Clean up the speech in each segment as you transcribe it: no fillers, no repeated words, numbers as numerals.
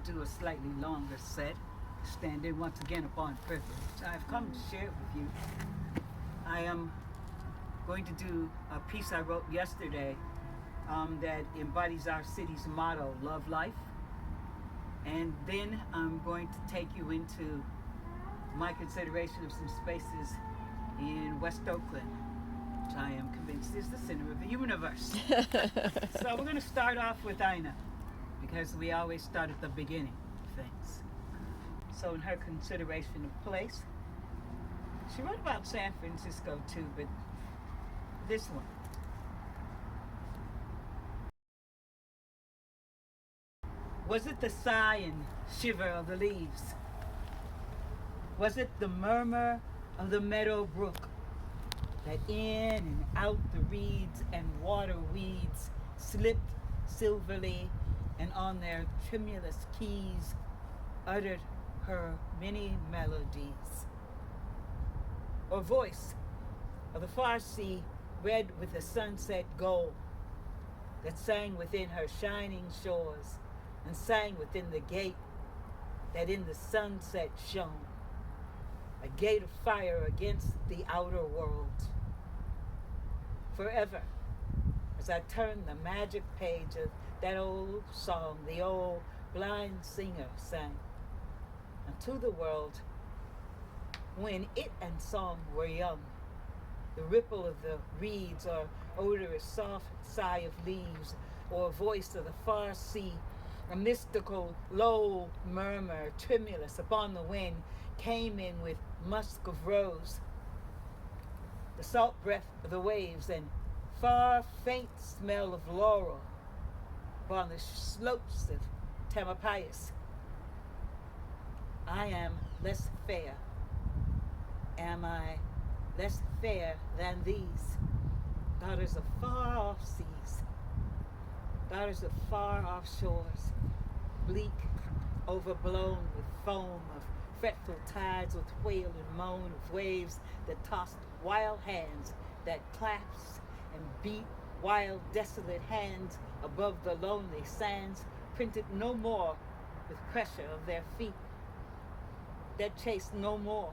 to do a slightly longer set, standing once again upon privilege. I've come to share it with you. I am going to do a piece I wrote yesterday that embodies our city's motto, Love Life. And then I'm going to take you into my consideration of some spaces in West Oakland, which I am convinced is the center of the universe. So we're going to start off with Ina, because we always start at the beginning of things. So in her consideration of place, she wrote about San Francisco too, but this one. Was it the sigh and shiver of the leaves? Was it the murmur of the meadow brook that in and out the reeds and water weeds slipped silverly and on their tremulous keys uttered her many melodies? Or voice of the far sea red with the sunset gold that sang within her shining shores and sang within the gate that in the sunset shone, a gate of fire against the outer world. Forever, as I turned the magic page of that old song the old blind singer sang, unto the world when it and song were young, the ripple of the reeds or odorous soft sigh of leaves or voice of the far sea, a mystical low murmur tremulous upon the wind came in with musk of rose, the salt breath of the waves and far faint smell of laurel upon the slopes of Tamalpais. I am less fair. Am I less fair than these, daughters of far-off seas, daughters of far-off shores, bleak, overblown with foam of fretful tides, with wail and moan of waves that tossed wild hands, that clasped and beat wild, desolate hands above the lonely sands, printed no more with pressure of their feet, that chased no more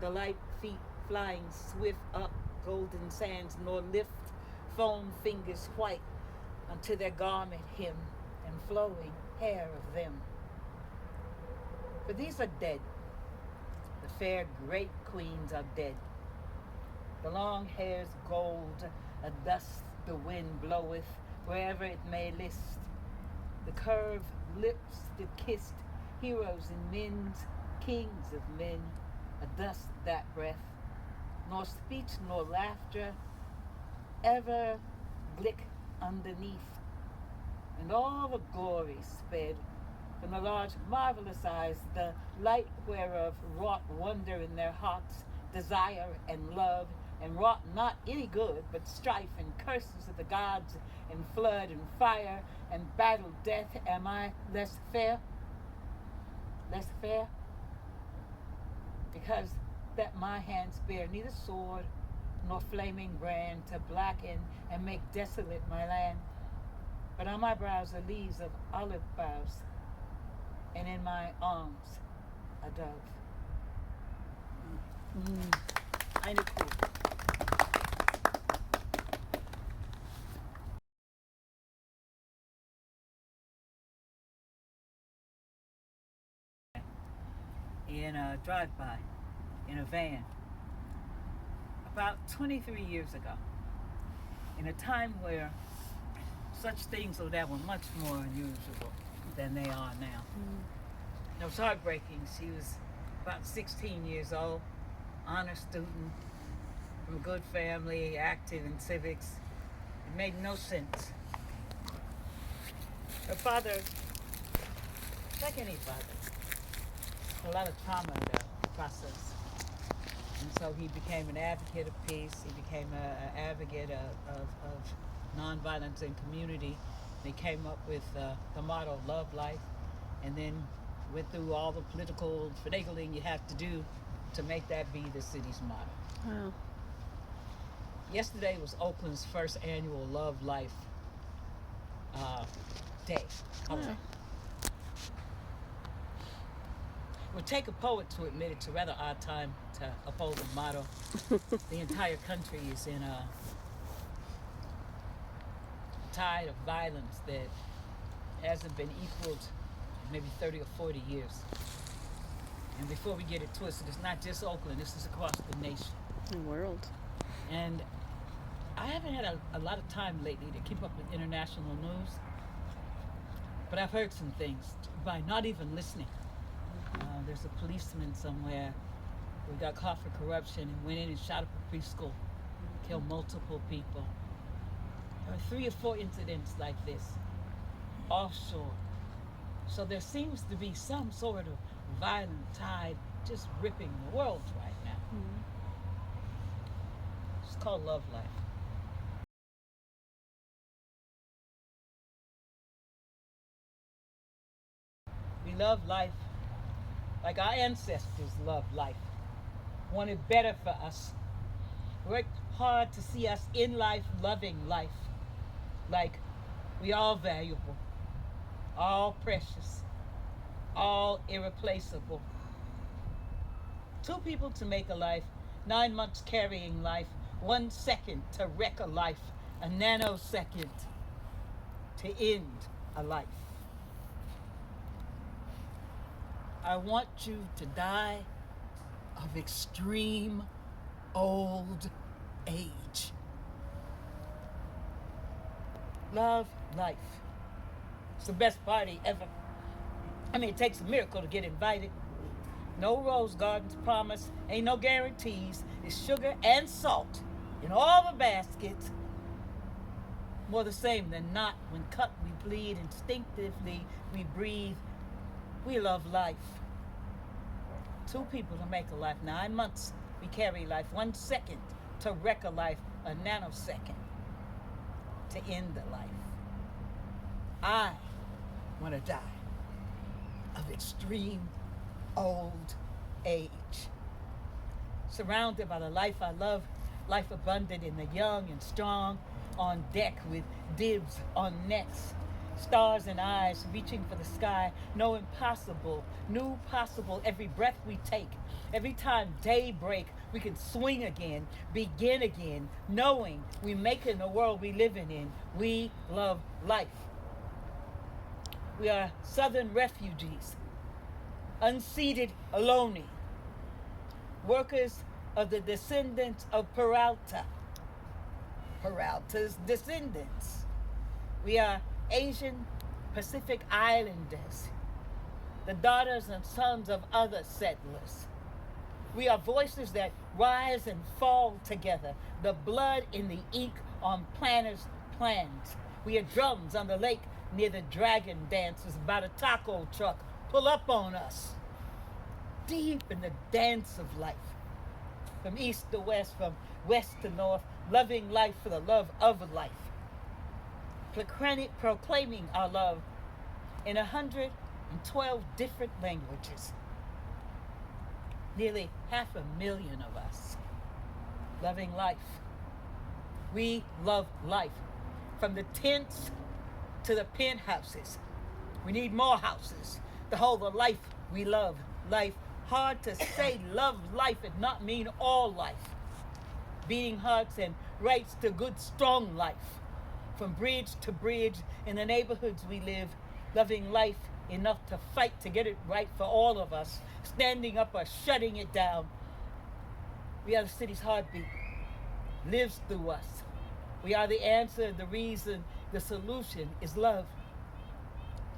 the light feet flying swift up golden sands, nor lift foam fingers white unto their garment hem and flowing hair of them. For these are dead. The fair great queens are dead. The long hair's gold, a dust the wind bloweth wherever it may list. The curved lips that kissed heroes and men's kings of men, a dust that breath, nor speech nor laughter ever glick underneath. And all the glory sped from the large marvelous eyes, the light whereof wrought wonder in their hearts, desire and love, and wrought not any good, but strife and curses of the gods, and flood and fire, and battle death. Am I less fair? Less fair? Because that my hands bear neither sword nor flaming brand to blacken and make desolate my land, but on my brows are leaves of olive boughs, and in my arms a dove. Ina Coolbrith. In a drive-by, in a van, about 23 years ago, in a time where such things like that were much more unusual than they are now. It was heartbreaking. She was about 16 years old, honor student, from a good family, active in civics. It made no sense. Her father, like any father, a lot of trauma in the process. And so he became an advocate of peace. He became an advocate of nonviolence in community. They came up with the motto, Love Life, and then went through all the political finagling you have to do to make that be the city's motto. Wow. Yesterday was Oakland's first annual Love Life Day. Wow. would take a poet to admit it's a rather odd time to uphold a motto. The entire country is in a tide of violence that hasn't been equaled in maybe 30 or 40 years. And before we get it twisted, it's not just Oakland, this is across the nation. The world. And I haven't had a lot of time lately to keep up with international news, but I've heard some things by not even listening. There's a policeman somewhere who got caught for corruption and went in and shot up a preschool, killed multiple people. There are 3 or 4 incidents like this offshore. So there seems to be some sort of violent tide just ripping the world right now. Mm-hmm. It's called love life. We love life like our ancestors loved life, wanted better for us, worked hard to see us in life, loving life, like we all valuable, all precious, all irreplaceable. 2 people to make a life, 9 months carrying life, 1 second to wreck a life, a nanosecond to end a life. I want you to die of extreme old age. Love life. It's the best party ever. I mean, it takes a miracle to get invited. No rose gardens promised, ain't no guarantees. It's sugar and salt in all the baskets. More the same than not. When cut, we bleed. Instinctively, we breathe. We love life. 2 people to make a life. 9 months, we carry life. 1 second to wreck a life. A nanosecond to end the life. I want to die of extreme old age. Surrounded by the life I love, life abundant in the young and strong, on deck with dibs on nets, stars and eyes reaching for the sky, no impossible, new possible every breath we take. Every time daybreak, we can swing again, begin again, knowing we make it in the world we live in. We love life. We are Southern refugees, unseated Ohlone, workers of the descendants of Peralta, Peralta's descendants. We are Asian Pacific Islanders, the daughters and sons of other settlers. We are voices that rise and fall together, the blood in the ink on planners' plans. We are drums on the lake near the dragon dancers by the taco truck. Pull up on us. Deep in the dance of life. From east to west, from west to north, loving life for the love of life. Proclaiming our love in 112 different languages. Nearly 500,000 of us loving life. We love life. From the tents to the penthouses. We need more houses to hold the life we love. Life. Hard to say love life and not mean all life. Beating hearts and rights to good, strong life. From bridge to bridge in the neighborhoods we live. Loving life enough to fight to get it right for all of us. Standing up or shutting it down. We are the city's heartbeat. Lives through us. We are the answer, the reason, the solution is love.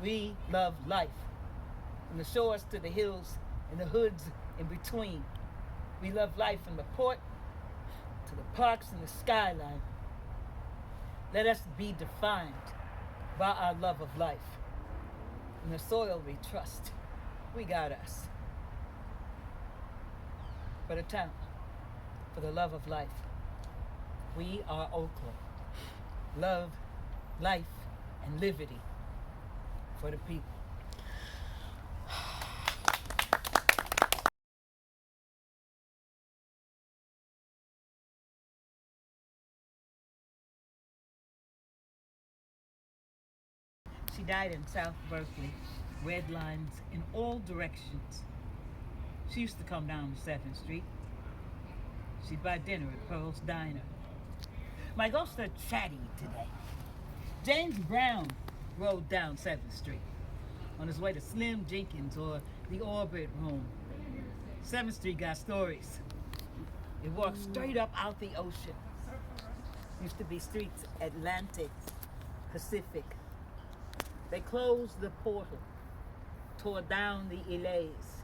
We love life. From the shores to the hills and the hoods in between. We love life from the port to the parks and the skyline. Let us be defined by our love of life. In the soil we trust, we got us. For the town, for the love of life. We are Oakland. Love, life, and liberty for the people. She died in South Berkeley, red lines in all directions. She used to come down to 7th Street. She'd buy dinner at Pearl's Diner. My ghosts are chatty today. James Brown rode down 7th Street on his way to Slim Jenkins or the Orbit Room. 7th Street got stories. It walks straight up out the ocean. Used to be streets Atlantic, Pacific. They closed the portal, tore down the Ilays,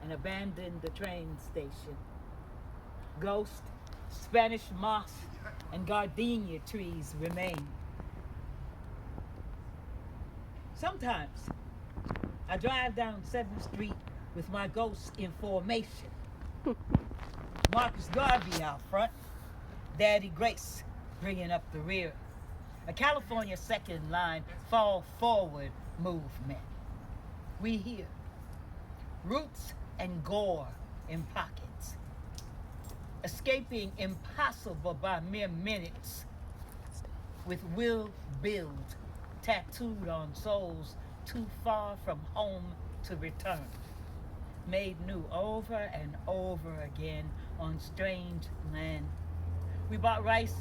and abandoned the train station. Ghost, Spanish moss, and gardenia trees remain. Sometimes I drive down 7th Street with my ghosts in formation. Marcus Garvey out front, Daddy Grace bringing up the rear. A California second line fall forward movement. We hear roots and gore in pockets, escaping impossible by mere minutes, with will build tattooed on souls too far from home to return, made new over and over again on strange land. We bought rice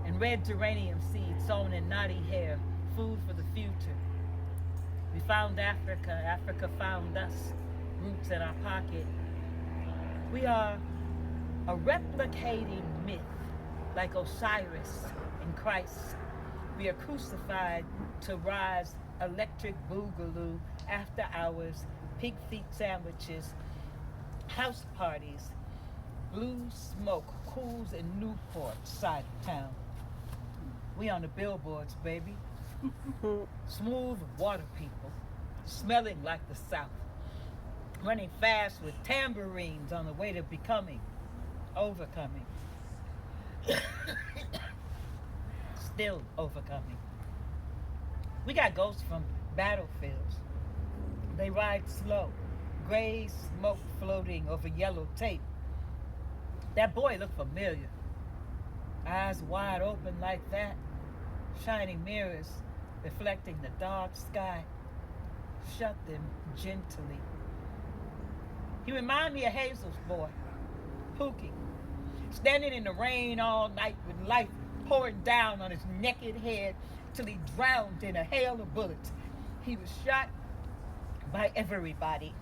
and red geranium seeds sown in knotty hair, food for the future. We found Africa, Africa found us, roots in our pocket. We are a replicating myth, like Osiris and Christ. We are crucified to rise, electric boogaloo, after hours, pig feet sandwiches, house parties, blue smoke cools in Newport side of town. We on the billboards, baby. Smooth water people, smelling like the South, running fast with tambourines on the way to becoming, overcoming. Still overcoming. We got ghosts from battlefields. They ride slow, gray smoke floating over yellow tape. That boy looked familiar. Eyes wide open like that, shining mirrors reflecting the dark sky. Shut them gently. He reminded me of Hazel's boy, Pookie, standing in the rain all night with life pouring down on his naked head till he drowned in a hail of bullets. He was shot by everybody.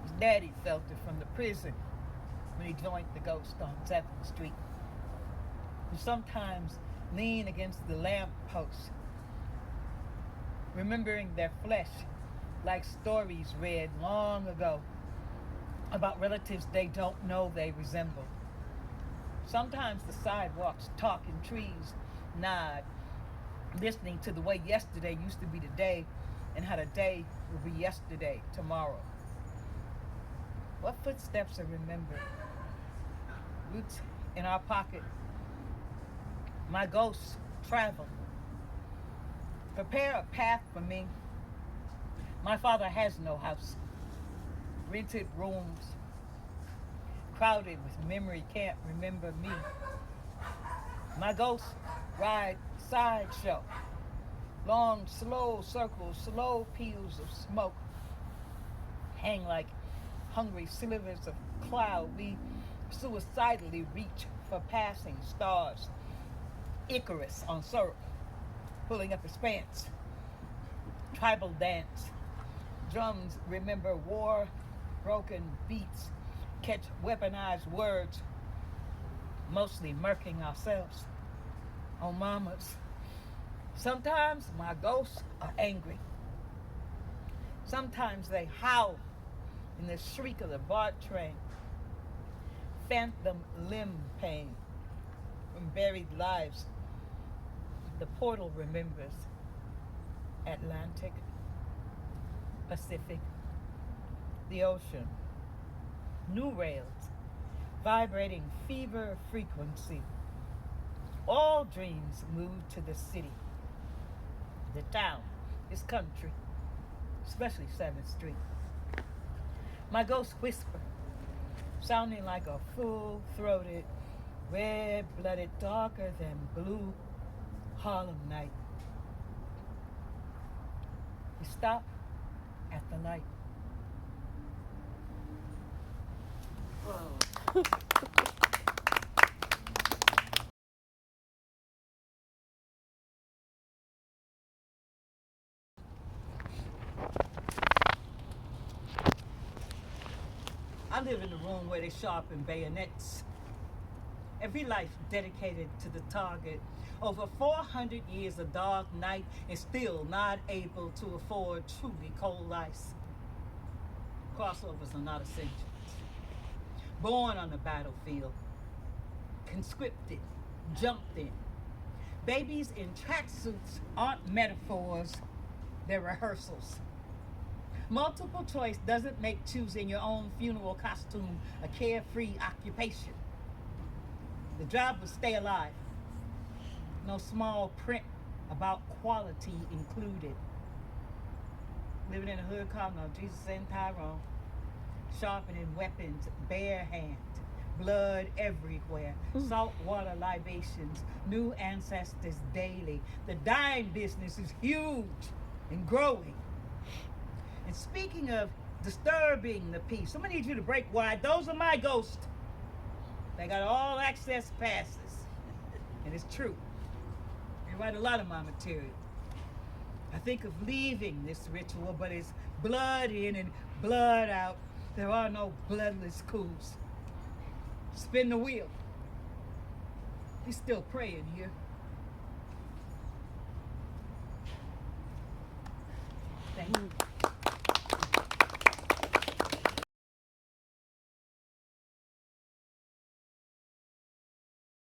His daddy felt it from the prison when he joined the ghost on 7th Street. He sometimes lean against the lamppost, remembering their flesh like stories read long ago about relatives they don't know they resemble. Sometimes the sidewalks talk and trees nod, listening to the way yesterday used to be today and how today will be yesterday tomorrow. What footsteps are remembered? Roots in our pocket. My ghosts travel. Prepare a path for me. My father has no house. Rented rooms. Crowded with memory can't remember me. My ghosts ride sideshow. Long, slow circles, slow peels of smoke. Hang like hungry slivers of cloud. We suicidally reach for passing stars. Icarus on syrup, pulling up his pants. Tribal dance. Drums remember war, broken beats, catch weaponized words, mostly murking ourselves. Oh, mamas. Sometimes my ghosts are angry. Sometimes they howl in the shriek of the BART train. Phantom limb pain from buried lives. The portal remembers Atlantic, Pacific, the ocean, new rails, vibrating fever frequency. All dreams move to the city, the town, this country, especially 7th Street. My ghosts whisper, sounding like a full-throated, red-blooded, darker than blue Harlem night. We stop at the light. applause. I live in the room where they sharpen bayonets. Every life dedicated to the target. Over 400 years of dark night and still not able to afford truly cold ice. Crossovers are not essentials. Born on the battlefield. Conscripted. Jumped in. Babies in tracksuits aren't metaphors, they're rehearsals. Multiple choice doesn't make choosing your own funeral costume a carefree occupation. The job was stay alive. No small print about quality included. Living in a hood car, no Jesus and Tyrone. Sharpening weapons, bare hand. Blood everywhere. Saltwater libations. New ancestors daily. The dime business is huge and growing. And speaking of disturbing the peace, I'm gonna need you to break wide. Those are my ghosts. They got all access passes. And it's true. They write a lot of my material. I think of leaving this ritual, but it's blood in and blood out. There are no bloodless coups. Spin the wheel. He's still praying here. Thank you.